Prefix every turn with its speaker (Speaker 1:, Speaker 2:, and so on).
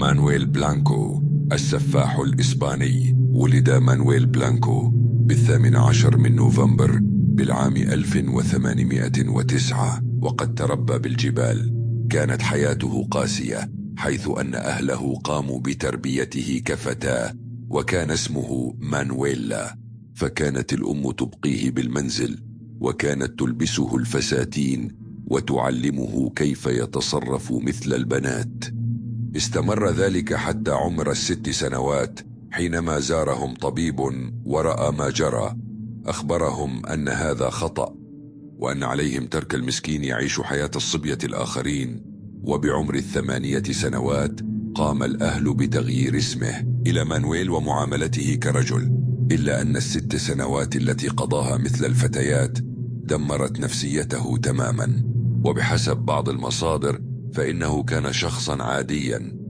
Speaker 1: مانويل بلانكو السفاح الإسباني. ولد مانويل بلانكو ب18 من نوفمبر بالعام 1809، وقد تربى بالجبال. كانت حياته قاسية، حيث أن أهله قاموا بتربيته كفتاة، وكان اسمه مانويلا. فكانت الأم تبقيه بالمنزل، وكانت تلبسه الفساتين وتعلمه كيف يتصرف مثل البنات. استمر ذلك حتى عمر 6 سنوات، حينما زارهم طبيب ورأى ما جرى. أخبرهم أن هذا خطأ، وأن عليهم ترك المسكين يعيش حياة الصبية الآخرين. وبعمر 8 سنوات قام الأهل بتغيير اسمه إلى مانويل ومعاملته كرجل، إلا أن ال6 سنوات التي قضاها مثل الفتيات دمرت نفسيته تماما. وبحسب بعض المصادر فإنه كان شخصا عاديا،